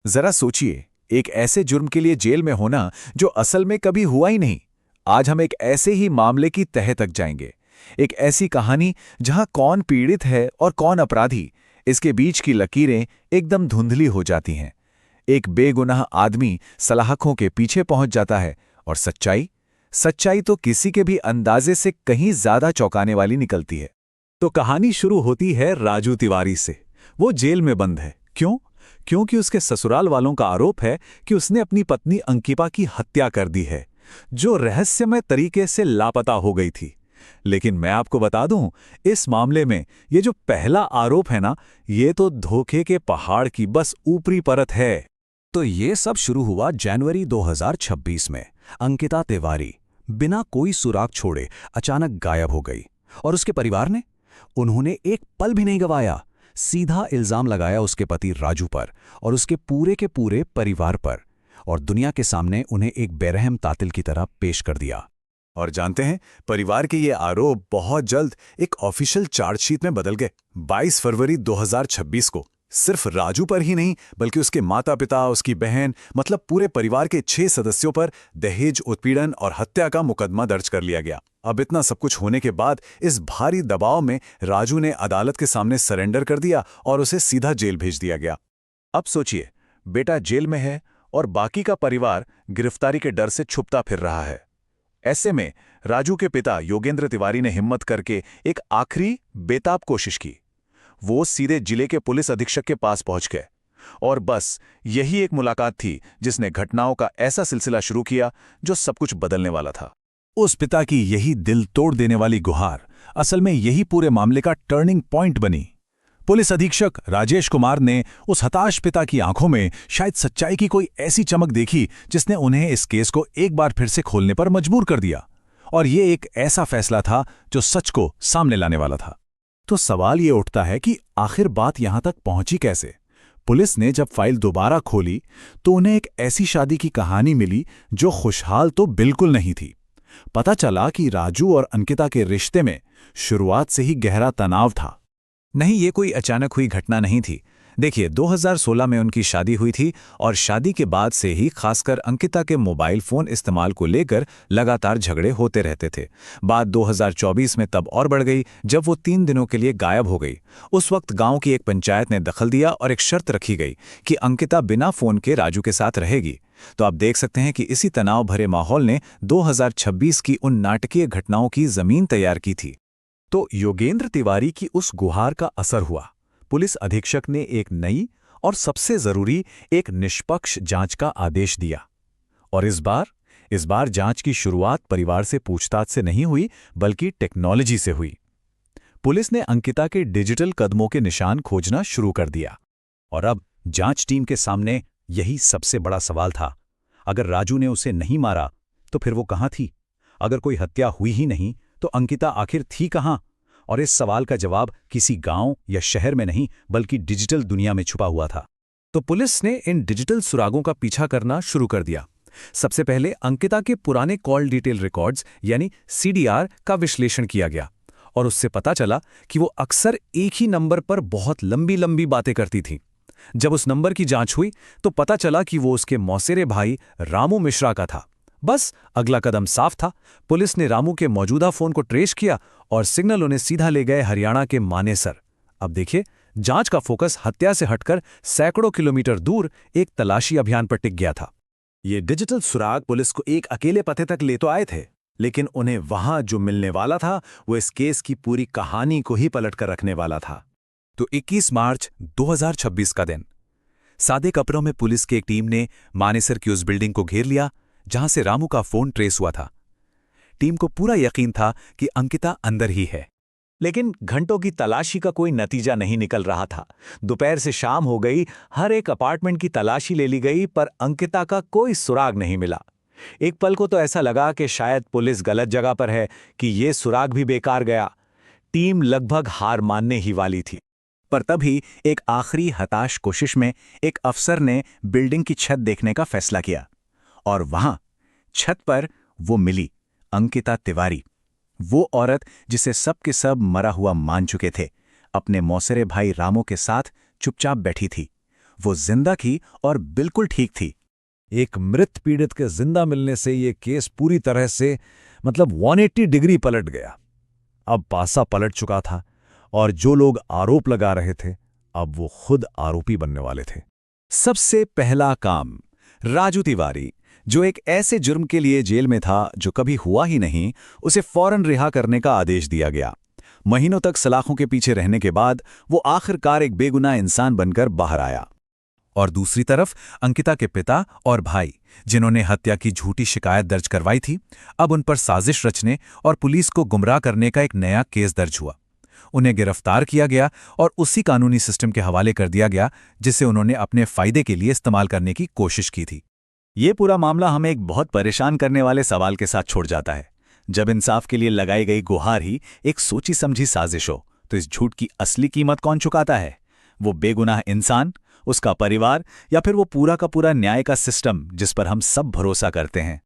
जरा सोचिए, एक ऐसे जुर्म के लिए जेल में होना जो असल में कभी हुआ ही नहीं। आज हम एक ऐसे ही मामले की तह तक जाएंगे। एक ऐसी कहानी जहां कौन पीड़ित है और कौन अपराधी, इसके बीच की लकीरें एकदम धुंधली हो जाती हैं। एक बेगुनाह आदमी सलाखों के पीछे पहुंच जाता है और सच्चाई सच्चाई तो किसी के भी अंदाजे से कहीं ज्यादा चौंकाने वाली निकलती है। तो कहानी शुरू होती है राजू तिवारी से। वो जेल में बंद है। क्यों? क्योंकि उसके ससुराल वालों का आरोप है कि उसने अपनी पत्नी अंकिता की हत्या कर दी है, जो रहस्यमय तरीके से लापता हो गई थी। लेकिन मैं आपको बता दूं, इस मामले में ये जो पहला आरोप है ना, ये तो धोखे के पहाड़ की बस ऊपरी परत है। तो ये सब शुरू हुआ जनवरी 2026 में। अंकिता तिवारी बिना कोई सुराग छोड़े अचानक गायब हो गई। और उसके परिवार ने, उन्होंने एक पल भी नहीं गंवाया। सीधा इल्जाम लगाया उसके पति राजू पर और उसके पूरे के पूरे परिवार पर, और दुनिया के सामने उन्हें एक बेरहम कातिल की तरह पेश कर दिया। और जानते हैं, परिवार के ये आरोप बहुत जल्द एक ऑफिशियल चार्जशीट में बदल गए। 22 फरवरी 2026 को सिर्फ राजू पर ही नहीं, बल्कि उसके माता पिता, उसकी बहन, मतलब पूरे परिवार के 6 सदस्यों पर दहेज, उत्पीड़न और हत्या का मुकदमा दर्ज कर लिया गया। अब इतना सब कुछ होने के बाद इस भारी दबाव में राजू ने अदालत के सामने सरेंडर कर दिया और उसे सीधा जेल भेज दिया गया। अब सोचिए, बेटा जेल में है और बाकी का परिवार गिरफ्तारी के डर से छुपता फिर रहा है। ऐसे में राजू के पिता योगेंद्र तिवारी ने हिम्मत करके एक आखिरी बेताब कोशिश की। वो सीधे जिले के पुलिस अधीक्षक के पास पहुंच गए, और बस यही एक मुलाकात थी जिसने घटनाओं का ऐसा सिलसिला शुरू किया जो सब कुछ बदलने वाला था। उस पिता की यही दिल तोड़ देने वाली गुहार असल में यही पूरे मामले का टर्निंग पॉइंट बनी। पुलिस अधीक्षक राजेश कुमार ने उस हताश पिता की आंखों में शायद सच्चाई की कोई ऐसी चमक देखी जिसने उन्हें इस केस को एक बार फिर से खोलने पर मजबूर कर दिया। और ये एक ऐसा फैसला था जो सच को सामने लाने वाला था। तो सवाल ये उठता है कि आखिर बात यहां तक पहुंची कैसे? पुलिस ने जब फाइल दोबारा खोली तो उन्हें एक ऐसी शादी की कहानी मिली जो खुशहाल तो बिल्कुल नहीं थी। पता चला कि राजू और अंकिता के रिश्ते में शुरुआत से ही गहरा तनाव था। नहीं, ये कोई अचानक हुई घटना नहीं थी। देखिए, 2016 में उनकी शादी हुई थी और शादी के बाद से ही खासकर अंकिता के मोबाइल फोन इस्तेमाल को लेकर लगातार झगड़े होते रहते थे। बात 2024 में तब और बढ़ गई जब वो 3 दिनों के लिए गायब हो गई। उस वक्त गांव की एक पंचायत ने दखल दिया और एक शर्त रखी गई कि अंकिता बिना फोन के राजू के साथ रहेगी। तो आप देख सकते हैं कि इसी तनाव भरे माहौल ने 2026 की उन नाटकीय घटनाओं की जमीन तैयार की थी। तो योगेंद्र तिवारी की उस गुहार का असर हुआ। पुलिस अधीक्षक ने एक नई और सबसे जरूरी एक निष्पक्ष जांच का आदेश दिया। और इस बार जांच की शुरुआत परिवार से पूछताछ से नहीं हुई, बल्कि टेक्नोलॉजी से हुई। पुलिस ने अंकिता के डिजिटल कदमों के निशान खोजना शुरू कर दिया। और अब जांच टीम के सामने यही सबसे बड़ा सवाल था। अगर राजू ने उसे नहीं मारा तो फिर वो कहां थी? अगर कोई हत्या हुई ही नहीं तो अंकिता आखिर थी कहां? और इस सवाल का जवाब किसी गांव या शहर में नहीं, बल्कि डिजिटल दुनिया में छुपा हुआ था। तो पुलिस ने इन डिजिटल सुरागों का पीछा करना शुरू कर दिया। सबसे पहले अंकिता के पुराने कॉल डिटेल रिकॉर्ड्स यानी सीडीआर का विश्लेषण किया गया, और उससे पता चला कि वो अक्सर एक ही नंबर पर बहुत लंबी लंबी बातें करती थी। जब उस नंबर की जांच हुई तो पता चला कि वो उसके मौसेरे भाई रामू मिश्रा का था। बस अगला कदम साफ था। पुलिस ने रामू के मौजूदा फोन को ट्रेस किया और सिग्नल उन्हें सीधा ले गए हरियाणा के मानेसर। अब देखिए, जांच का फोकस हत्या से हटकर सैकड़ों किलोमीटर दूर एक तलाशी अभियान पर टिक गया था। ये डिजिटल सुराग पुलिस को एक अकेले पते तक ले तो आए थे, लेकिन उन्हें वहां जो मिलने वाला था वो इस केस की पूरी कहानी को ही पलट कर रखने वाला था। तो 21 मार्च 2026 का दिन, सादे कपड़ों में पुलिस की एक टीम ने मानेसर की उस बिल्डिंग को घेर लिया जहां से रामू का फोन ट्रेस हुआ था। टीम को पूरा यकीन था कि अंकिता अंदर ही है, लेकिन घंटों की तलाशी का कोई नतीजा नहीं निकल रहा था। दोपहर से शाम हो गई, हर एक अपार्टमेंट की तलाशी ले ली गई, पर अंकिता का कोई सुराग नहीं मिला। एक पल को तो ऐसा लगा कि शायद पुलिस गलत जगह पर है, कि ये सुराग भी बेकार गया। टीम लगभग हार मानने ही वाली थी। पर तभी एक आखिरी हताश कोशिश में एक अफसर ने बिल्डिंग की छत देखने का फैसला किया, और वहां छत पर वो मिली अंकिता तिवारी, वो औरत जिसे सब के सब मरा हुआ मान चुके थे, अपने मौसेरे भाई रामू के साथ चुपचाप बैठी थी। वो जिंदा थी और बिल्कुल ठीक थी। एक मृत पीड़ित के जिंदा मिलने से ये केस पूरी तरह से 180 डिग्री पलट गया। अब पासा पलट चुका था और जो लोग आरोप लगा रहे थे अब वो खुद आरोपी बनने वाले थे। सबसे पहला काम, राजू तिवारी, जो एक ऐसे जुर्म के लिए जेल में था जो कभी हुआ ही नहीं, उसे फौरन रिहा करने का आदेश दिया गया। महीनों तक सलाखों के पीछे रहने के बाद वो आखिरकार एक बेगुनाह इंसान बनकर बाहर आया। और दूसरी तरफ अंकिता के पिता और भाई, जिन्होंने हत्या की झूठी शिकायत दर्ज करवाई थी, अब उन पर साजिश रचने और पुलिस को गुमराह करने का एक नया केस दर्ज हुआ। उन्हें गिरफ्तार किया गया और उसी कानूनी सिस्टम के हवाले कर दिया गया जिसे उन्होंने अपने फायदे के लिए इस्तेमाल करने की कोशिश की थी। ये पूरा मामला हमें एक बहुत परेशान करने वाले सवाल के साथ छोड़ जाता है। जब इंसाफ के लिए लगाई गई गुहार ही एक सोची समझी साजिश हो, तो इस झूठ की असली कीमत कौन चुकाता है? वो बेगुनाह इंसान, उसका परिवार, या फिर वो पूरा का पूरा न्याय का सिस्टम जिस पर हम सब भरोसा करते हैं?